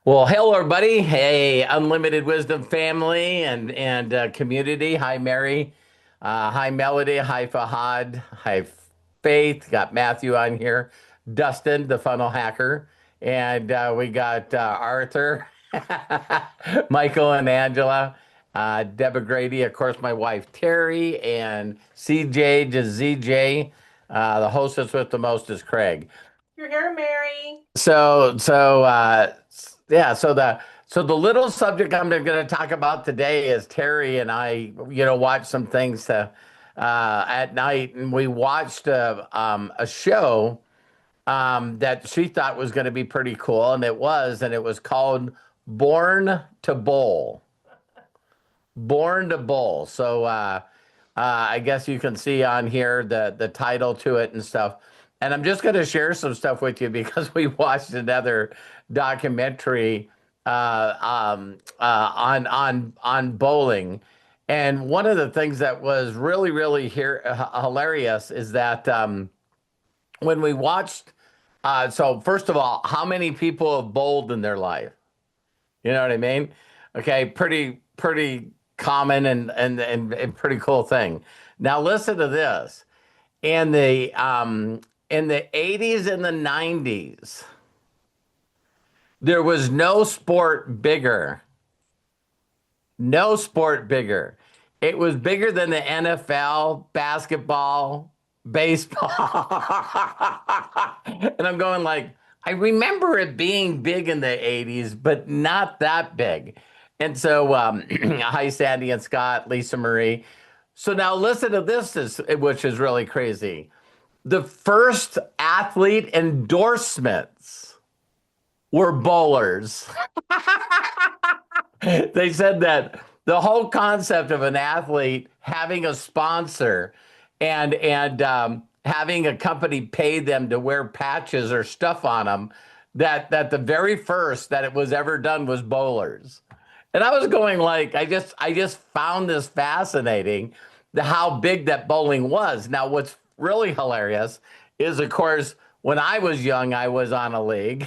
Well, hello, everybody. Hey, Unlimited Wisdom family and community. Hi, Mary. Hi, Melody. Hi, Fahad. Hi, Faith. Got Matthew on here. Dustin, the funnel hacker. And we got Arthur, Michael, and Angela. Deborah Grady, of course, my wife, Terry, and CJ to ZJ. The hostess with the most is Craig. You're here, Mary. Yeah, so the little subject I'm going to talk about today is Terry and I, watched some things at night, and we watched a show that she thought was going to be pretty cool, and it was called Born to Bowl. Born to Bowl. I guess you can see on here the title to it and stuff. And I'm just going to share some stuff with you because we watched another documentary on bowling. And one of the things that was really hilarious is that when we watched, so first of all, how many people have bowled in their life? You know what I mean? Okay, pretty common and pretty cool thing. Now listen to this. In the 80s and the 90s, there was no sport bigger. No sport bigger. It was bigger than the NFL, basketball, baseball. And I'm going like, I remember it being big in the 80s, but not that big. And so, hi, Sandy and Scott, Lisa Marie. So now listen to which is really crazy. The first athlete endorsements were bowlers. They said that the whole concept of an athlete having a sponsor and having a company pay them to wear patches or stuff on them, that the very first that it was ever done was bowlers. And I was going like, I just found this fascinating, how big that bowling was. Now, what's really hilarious is, of course, when I was young, I was on a league.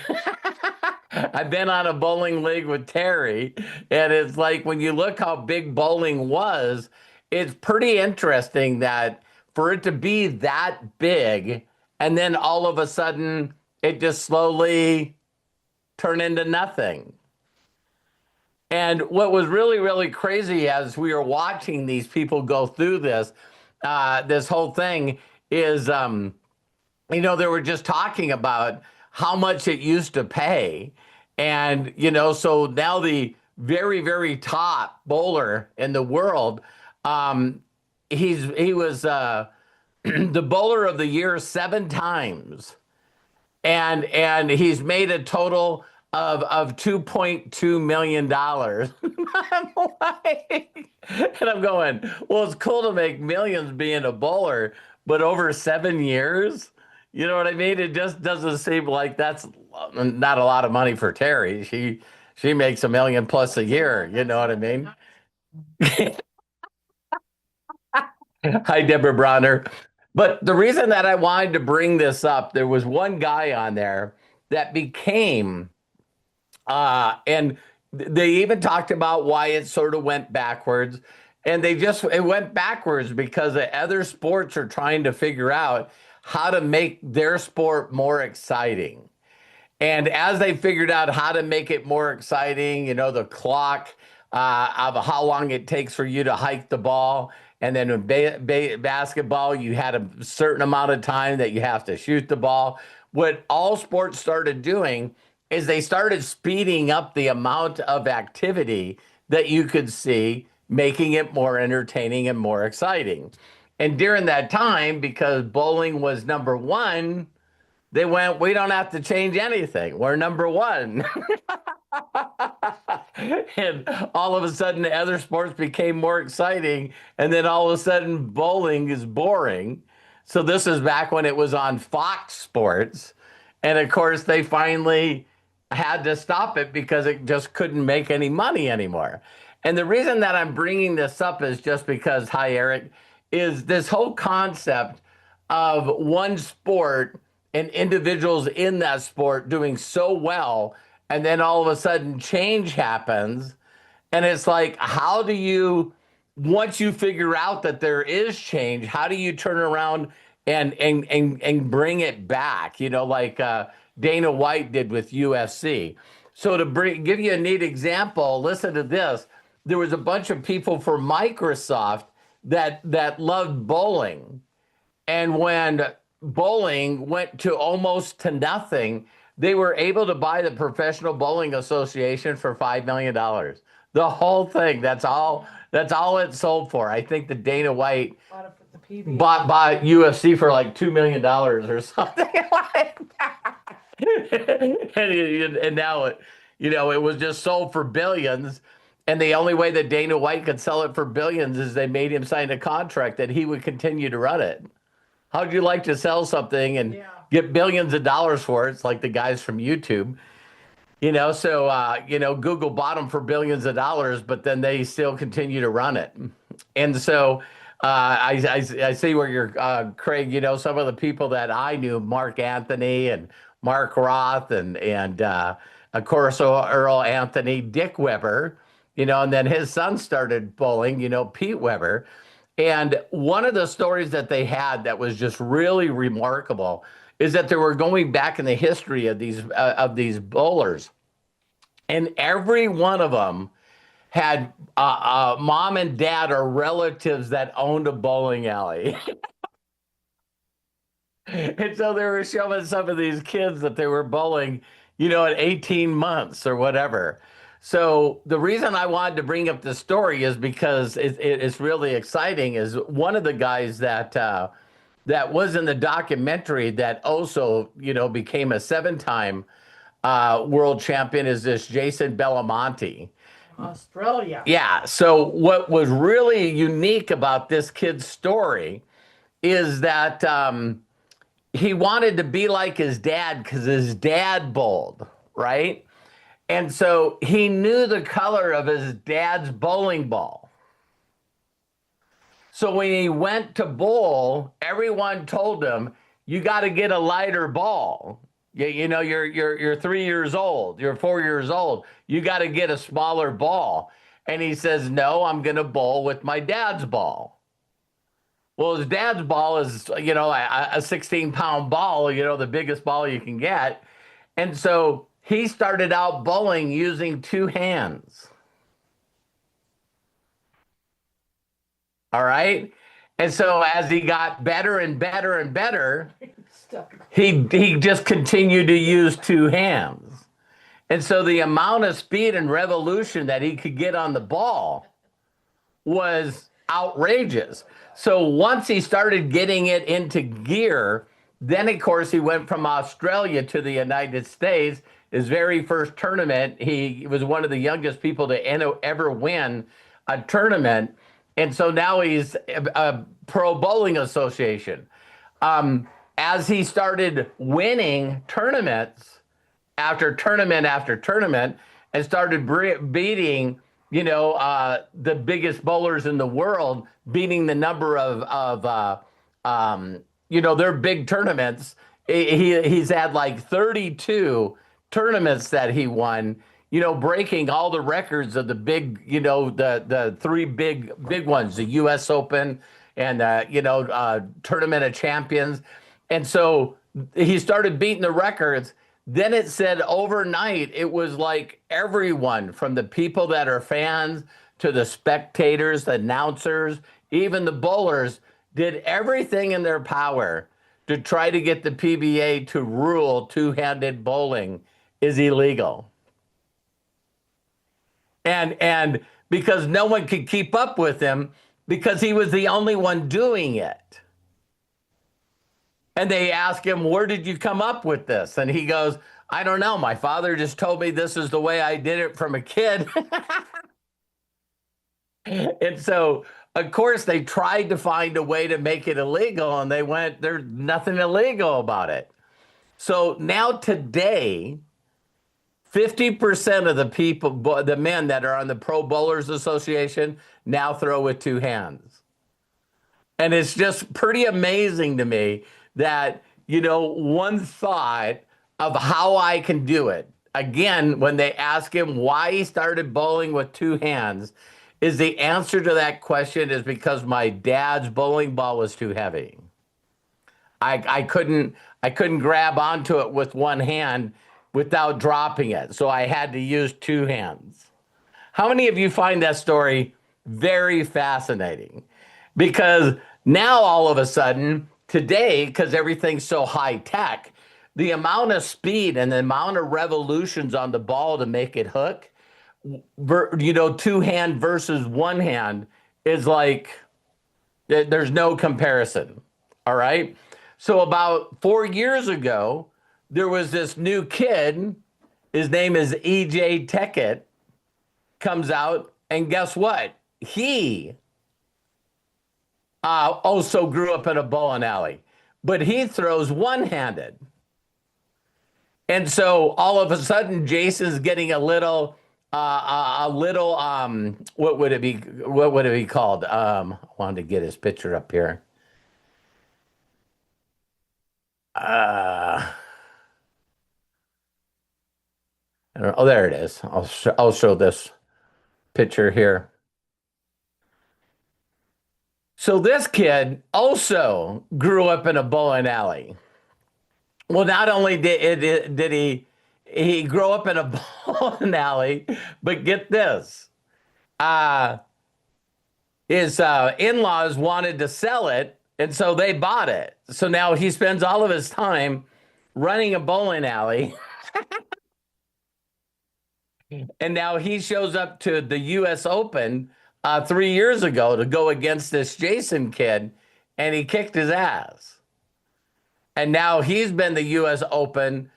I've been on a bowling league with Terry, and it's like when you look how big bowling was, it's pretty interesting that for it to be that big, and then all of a sudden it just slowly turned into nothing. And what was really crazy as we were watching these people go through this whole thing is, they were just talking about how much it used to pay. And, so now the very top bowler in the world, um, he was the bowler of the year 7 times. And he's made a total of $2.2 million. I'm like, and I'm going, well, it's cool to make millions being a bowler, but over 7 years, you know what I mean? It just doesn't seem like that's not a lot of money for Terry. She makes a million plus a year. You know what I mean? Hi, Deborah Bronner. But the reason that I wanted to bring this up, there was one guy on there that became and they even talked about why it sort of went backwards. And it went backwards because the other sports are trying to figure out how to make their sport more exciting. And as they figured out how to make it more exciting, the clock of how long it takes for you to hike the ball. And then in basketball, you had a certain amount of time that you have to shoot the ball. What all sports started doing is they started speeding up the amount of activity that you could see, making it more entertaining and more exciting. And during that time, because bowling was number one, they went, we don't have to change anything. We're number one. And all of a sudden, the other sports became more exciting. And then all of a sudden, bowling is boring. So this is back when it was on Fox Sports. And of course, they finally had to stop it because it just couldn't make any money anymore. And the reason that I'm bringing this up is just because, hi, Eric, is this whole concept of one sport and individuals in that sport doing so well and then all of a sudden change happens. And it's like, how do you, once you figure out that there is change, how do you turn around and bring it back? Like Dana White did with UFC. So give you a neat example, listen to this. There was a bunch of people for Microsoft that loved bowling, and when bowling went to almost to nothing, they were able to buy the Professional Bowling Association for $5 million. The whole thing. That's all. That's all it sold for. I think the Dana White Bought it for the PBA. bought UFC for like $2 million or something like that. And now it was just sold for billions. And the only way that Dana White could sell it for billions is they made him sign a contract that he would continue to run it. How'd you like to sell something and get billions of dollars for it? It's like the guys from YouTube. Google bought them for billions of dollars, but then they still continue to run it. And so I see where you're, Craig, some of the people that I knew, Mark Anthony and Mark Roth and of course, Earl Anthony, Dick Weber, and then his son started bowling, Pete Weber. And one of the stories that they had that was just really remarkable is that they were going back in the history of these bowlers, and every one of them had mom and dad or relatives that owned a bowling alley. And so they were showing some of these kids that they were bowling, at 18 months or whatever. So the reason I wanted to bring up this story is because it's really exciting. Is one of the guys that was in the documentary that also, became a seven-time world champion is this Jason Belmonte. Australia. Yeah. So what was really unique about this kid's story is that he wanted to be like his dad because his dad bowled, right? And so he knew the color of his dad's bowling ball. So when he went to bowl, everyone told him, you got to get a lighter ball. You're 3 years old. You're 4 years old. You got to get a smaller ball. And he says, no, I'm going to bowl with my dad's ball. Well, his dad's ball is, a 16-pound ball, the biggest ball you can get. And so he started out bowling using two hands. All right. And so as he got better and better and better, he just continued to use two hands. And so the amount of speed and revolution that he could get on the ball was outrageous. So once he started getting it into gear, then of course he went from Australia to the United States. His very first tournament, he was one of the youngest people to ever win a tournament. And so now he's a Pro Bowling Association. As he started winning tournaments after tournament after tournament and started beating, the biggest bowlers in the world, beating the number of their big tournaments. He's had like 32 tournaments that he won, breaking all the records of the big, the three big ones, the U.S. Open and, Tournament of Champions. And so he started beating the records. Then it said overnight, it was like everyone from the people that are fans to the spectators, the announcers, even the bowlers did everything in their power to try to get the PBA to rule two-handed bowling is illegal. And because no one could keep up with him because he was the only one doing it. And they ask him, where did you come up with this? And he goes, I don't know. My father just told me this is the way I did it from a kid. And so, of course, they tried to find a way to make it illegal, and there's nothing illegal about it. So now today, 50% of the people, the men that are on the Pro Bowlers Association now throw with two hands. And it's just pretty amazing to me that, one thought of how I can do it, again, when they ask him why he started bowling with two hands, is the answer to that question is because my dad's bowling ball was too heavy. I couldn't grab onto it with one hand without dropping it. So I had to use two hands. How many of you find that story very fascinating? Because now all of a sudden, today, because everything's so high tech, the amount of speed and the amount of revolutions on the ball to make it hook, two hand versus one hand is like there's no comparison. All right. So about 4 years ago, there was this new kid. His name is EJ Teckett, comes out, and guess what? He also grew up in a bowling alley, but he throws one-handed. And so all of a sudden, Jason's getting what would it be? What would it be called? I wanted to get his picture up here. Uh, oh, there it is. I'll show this picture here. So this kid also grew up in a bowling alley. Well, not only did he grow up in a bowling alley, but get this, uh, his in-laws wanted to sell it, and so they bought it. So now he spends all of his time running a bowling alley, and now he shows up to the U.S. Open 3 years ago to go against this Jason kid, and he kicked his ass. And now he's been the U.S. Open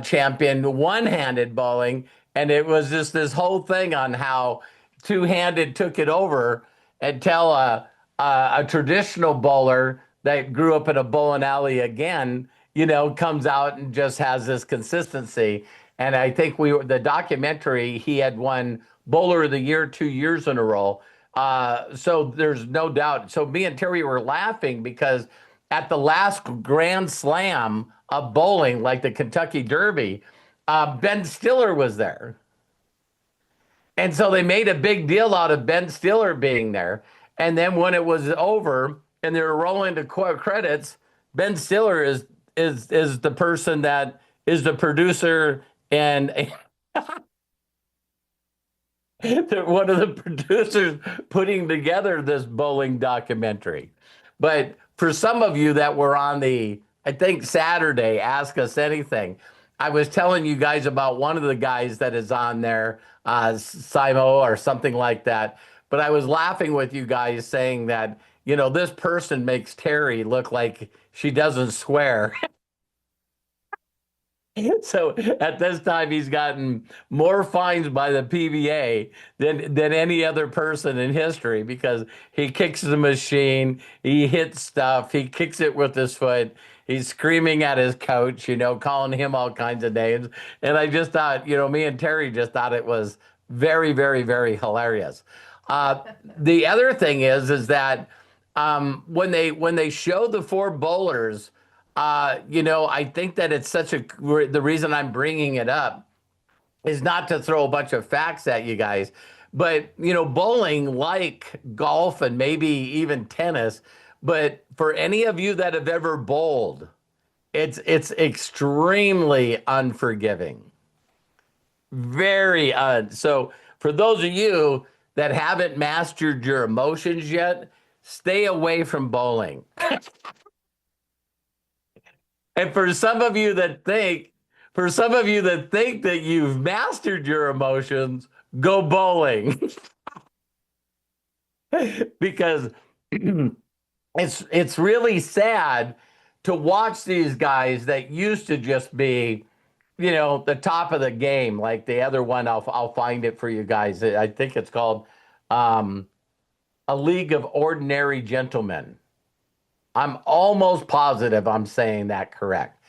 champion, one-handed bowling, and it was just this whole thing on how two-handed took it over until a traditional bowler that grew up in a bowling alley again, comes out and just has this consistency. And I think the documentary, he had won Bowler of the Year 2 years in a row. So there's no doubt. So me and Terry were laughing because at the last Grand Slam of bowling, like the Kentucky Derby, Ben Stiller was there. And so they made a big deal out of Ben Stiller being there. And then when it was over and they were rolling the credits, Ben Stiller is the person that is the producer and one of the producers putting together this bowling documentary. But for some of you that were on I think Saturday, Ask Us Anything, I was telling you guys about one of the guys that is on there, Simo or something like that. But I was laughing with you guys saying that, this person makes Terry look like she doesn't swear. So at this time, he's gotten more fines by the PBA than any other person in history because he kicks the machine, he hits stuff, he kicks it with his foot, he's screaming at his coach, calling him all kinds of names. And I just thought, me and Terry just thought it was very, very, very hilarious. The other thing is that when they show the four bowlers. I think that it's the reason I'm bringing it up is not to throw a bunch of facts at you guys, but, bowling, like golf and maybe even tennis, but for any of you that have ever bowled, it's extremely unforgiving. So for those of you that haven't mastered your emotions yet, stay away from bowling. And for some of you that think that you've mastered your emotions, go bowling. Because it's really sad to watch these guys that used to just be, the top of the game. Like the other one, I'll find it for you guys. I think it's called A League of Ordinary Gentlemen. I'm almost positive I'm saying that correct.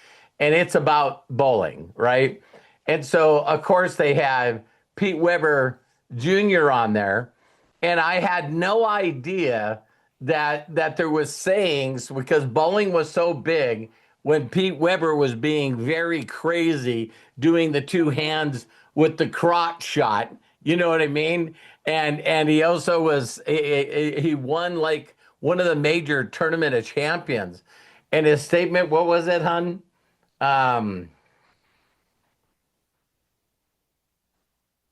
And it's about bowling, right? And so, of course, they have Pete Weber Jr. on there. And I had no idea that there was sayings because bowling was so big. when Pete Weber was being very crazy, doing the two hands with the crotch shot. You know what I mean? And he also was he won like one of the major tournament of champions. And his statement, what was it, hun? Um,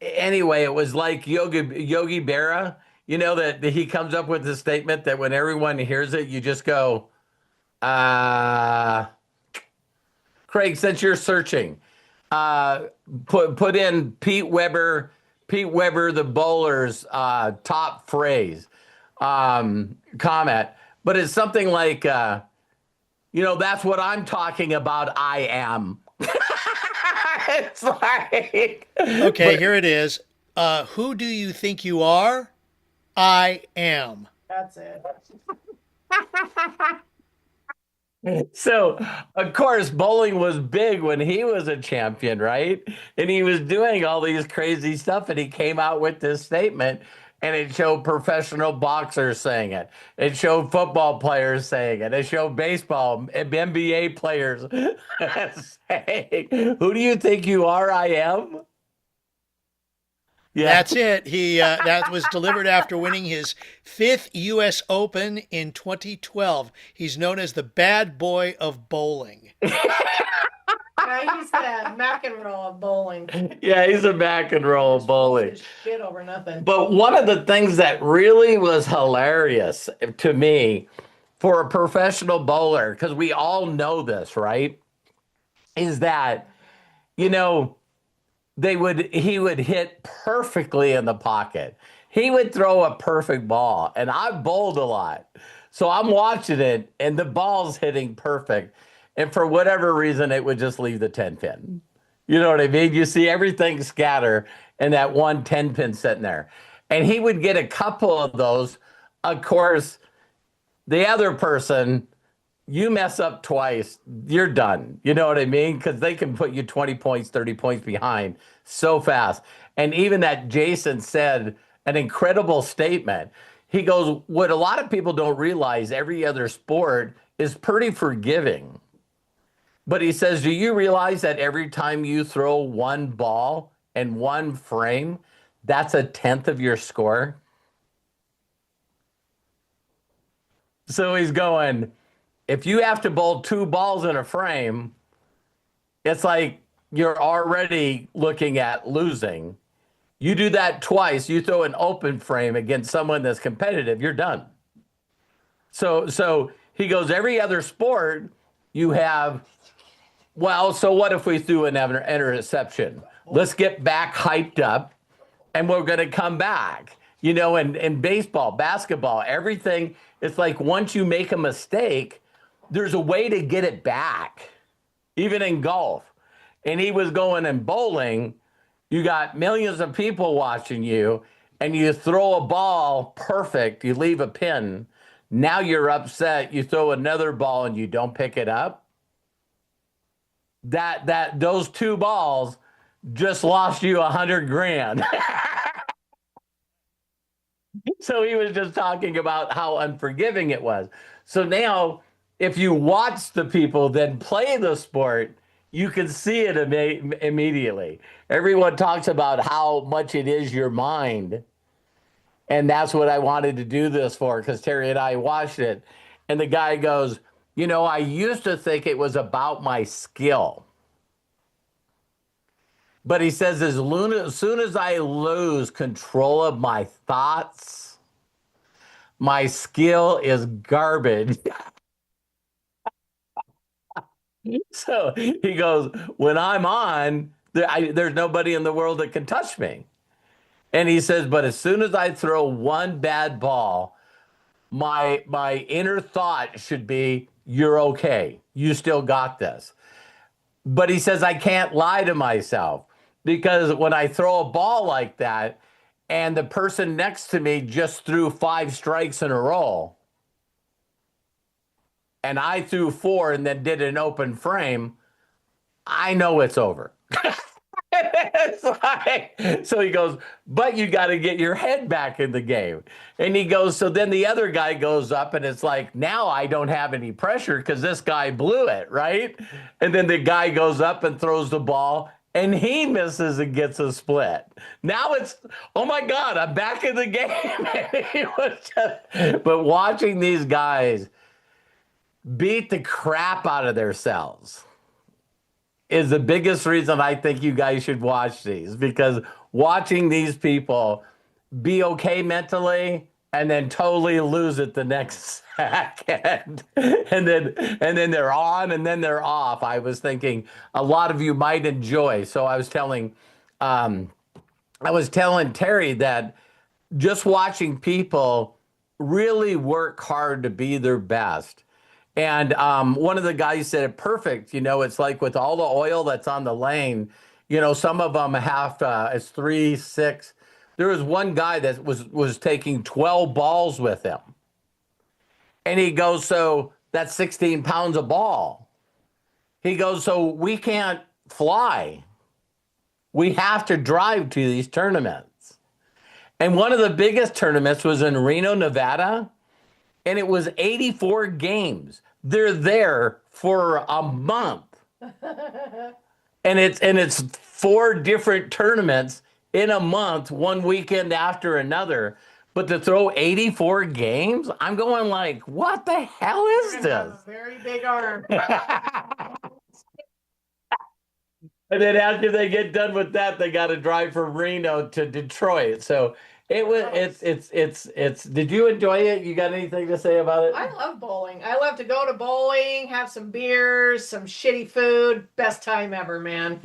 anyway, it was like Yogi Berra. You know that he comes up with the statement that when everyone hears it, you just go, uh, Craig, since you're searching, uh, put in Pete Weber, the bowler's top phrase comment, but it's something like, that's what I'm talking about. I am. It's like, Okay, but here it is. Who do you think you are? I am. That's it. so, of course, bowling was big when he was a champion, right? And he was doing all these crazy stuff, and he came out with this statement, and it showed professional boxers saying it. It showed football players saying it. It showed baseball, NBA players saying, "Who do you think you are? I am." Yeah. That's it. He that was delivered after winning his fifth U.S. Open in 2012. He's known as the bad boy of bowling. Now he's the McEnroe of bowling. Yeah, he's a back and roll bully. His shit over nothing. But one of the things that really was hilarious to me for a professional bowler, because we all know this, right? Is that, you know, he would hit perfectly in the pocket. He would throw a perfect ball, and I bowled a lot. So I'm watching it, and the ball's hitting perfect. And for whatever reason, it would just leave the 10 pin. You know what I mean? You see everything scatter and that one 10 pin sitting there. And he would get a couple of those. Of course, the other person, you mess up twice, you're done. You know what I mean? Because they can put you 20 points, 30 points behind so fast. And even that Jason said an incredible statement. He goes, what a lot of people don't realize, every other sport is pretty forgiving. But he says, do you realize that every time you throw one ball and one frame, that's a tenth of your score? So he's going, if you have to bowl two balls in a frame, it's like you're already looking at losing. You do that twice, you throw an open frame against someone that's competitive, you're done. So he goes, every other sport, you have, well, so what if we threw an interception? Let's get back hyped up and we're going to come back. You know, in baseball, basketball, everything, it's like once you make a mistake, there's a way to get it back, even in golf. And he was going in bowling, you got millions of people watching you, and you throw a ball perfect, you leave a pin. Now you're upset, you throw another ball and you don't pick it up. Those two balls just lost you 100 grand. So he was just talking about how unforgiving it was. So now, if you watch the people then play the sport, you can see it immediately. Everyone talks about how much it is your mind. And that's what I wanted to do this for, because Terry and I watched it. And the guy goes, I used to think it was about my skill. But he says, as soon as I lose control of my thoughts, my skill is garbage. So he goes, when I'm on, there's nobody in the world that can touch me. And he says, but as soon as I throw one bad ball, my inner thought should be, you're okay. You still got this. But he says, I can't lie to myself, because when I throw a ball like that and the person next to me just threw 5 strikes in a row and I threw 4 and then did an open frame, I know it's over. It's like, so he goes, but you got to get your head back in the game. And he goes, so then the other guy goes up and it's like, now I don't have any pressure because this guy blew it, right? And then the guy goes up and throws the ball and he misses and gets a split. Now it's, oh my God, I'm back in the game. But watching these guys beat the crap out of themselves is the biggest reason I think you guys should watch these, because watching these people be okay mentally and then totally lose it the next second and then they're on and then they're off. I was thinking a lot of you might enjoy. So I was telling Terry that just watching people really work hard to be their best. And one of the guys said it perfect. It's like with all the oil that's on the lane, some of them have it's 3, 6. There was one guy that was taking 12 balls with him. And he goes, so that's 16 pounds of ball. He goes, so we can't fly. We have to drive to these tournaments. And one of the biggest tournaments was in Reno, Nevada. And it was 84 games. They're there for a month. And it's 4 different tournaments in a month, one weekend after another. But to throw 84 games, I'm going like, what the hell is You're gonna have this? a very big arm. And then after they get done with that, they got to drive from Reno to Detroit. So it's. Did you enjoy it? You got anything to say about it? I love bowling. I love to go to bowling, have some beers, some shitty food. Best time ever, man.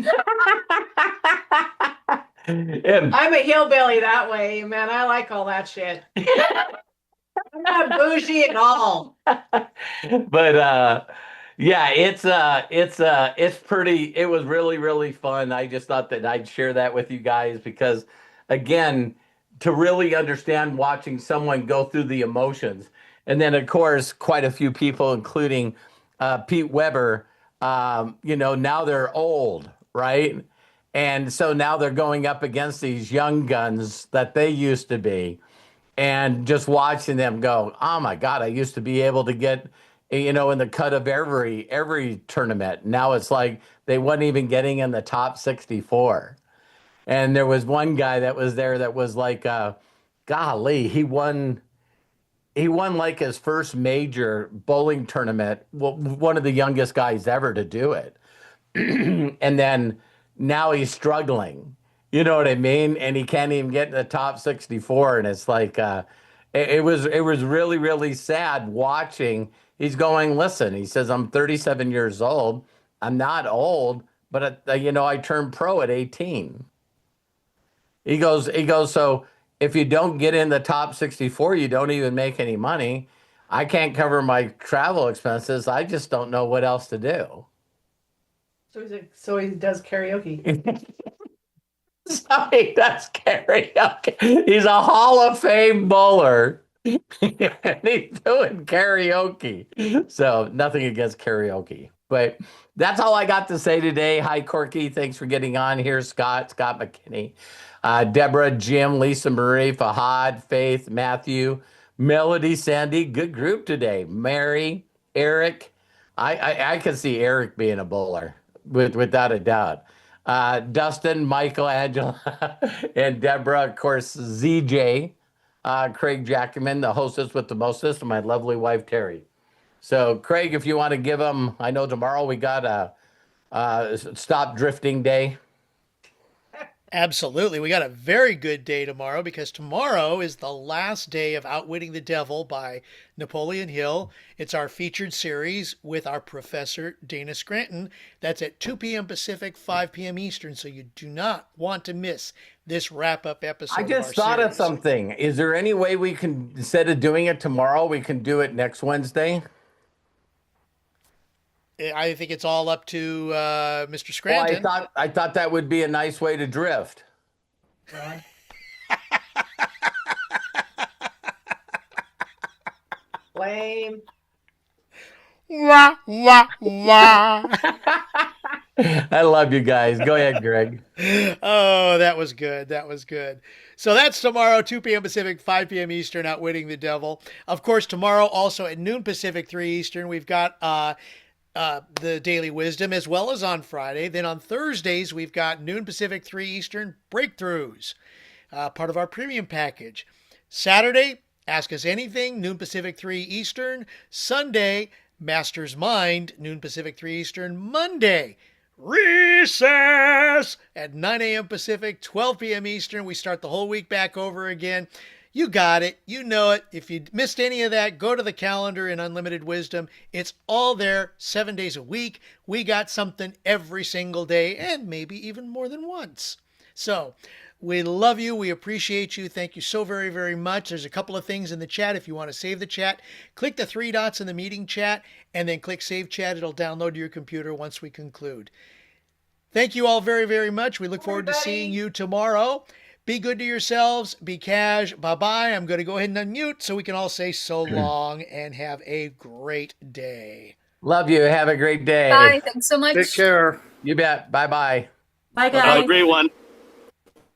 I'm a hillbilly that way, man. I like all that shit. I'm not bougie at all. But yeah, it's pretty. It was really, really fun. I just thought that I'd share that with you guys because, again, to really understand watching someone go through the emotions, and then of course quite a few people, including Pete Weber. Now they're old, right? And so now they're going up against these young guns that they used to be, and just watching them go, oh my God, I used to be able to get, in the cut of every tournament. Now it's like they weren't even getting in the top 64. And there was one guy that was there that was like, golly, he won like his first major bowling tournament. Well, one of the youngest guys ever to do it. And then now he's struggling. You know what I mean? And he can't even get in the top 64. And it's like, it was really, really sad watching. He's going, listen, he says, I'm 37 years old. I'm not old, but I turned pro at 18. He goes, so if you don't get in the top 64, you don't even make any money. I can't cover my travel expenses. I just don't know what else to do. So he does karaoke. So he does karaoke. He's a Hall of Fame bowler. And he's doing karaoke. So nothing against karaoke. But that's all I got to say today. Hi, Corky. Thanks for getting on here. Scott McKinney. Deborah, Jim, Lisa Marie, Fahad, Faith, Matthew, Melody, Sandy. Good group today. Mary, Eric. I can see Eric being a bowler, without a doubt. Dustin, Michael, Angela, and Deborah. Of course, ZJ, Craig Jackman, the hostess with the mostest, and my lovely wife, Terry. So, Craig, if you want to give them, I know tomorrow we got a Stop Drifting Day. Absolutely. We got a very good day tomorrow because tomorrow is the last day of Outwitting the Devil by Napoleon Hill. It's our featured series with our professor, Dana Scranton. That's at 2 p.m. Pacific, 5 p.m. Eastern. So you do not want to miss this wrap-up episode. I just thought of something. Is there any way we can, instead of doing it tomorrow, we can do it next Wednesday? I think it's all up to Mr. Scranton. Well, I thought that would be a nice way to drift. Lame. Wah, wah, wah. I love you guys. Go ahead, Greg. Oh, that was good. That was good. So that's tomorrow, 2 p.m. Pacific, 5 p.m. Eastern, Outwitting the Devil. Of course, tomorrow also at noon Pacific, 3 Eastern, we've got the Daily Wisdom, as well as on Friday. Then on Thursdays, we've got noon Pacific, 3 Eastern, Breakthroughs, part of our premium package. Saturday, Ask Us Anything, noon Pacific, 3 Eastern. Sunday, Master's Mind, noon Pacific, 3 Eastern. Monday, Recess at 9 a.m. Pacific, 12 p.m. Eastern. We start the whole week back over again. You got it. You know it. If you missed any of that, go to the calendar in Unlimited Wisdom. It's all there 7 days a week. We got something every single day and maybe even more than once. So we love you. We appreciate you. Thank you so very, very much. There's a couple of things in the chat. If you want to save the chat, click the 3 dots in the meeting chat and then click Save Chat. It'll download to your computer once we conclude. Thank you all very, very much. We look forward to seeing you tomorrow. Be good to yourselves. Be cash. Bye-bye. I'm going to go ahead and unmute so we can all say so long and have a great day. Love you. Have a great day. Bye. Thanks so much. Take care. You bet. Bye-bye. Bye, guys. Have a great one.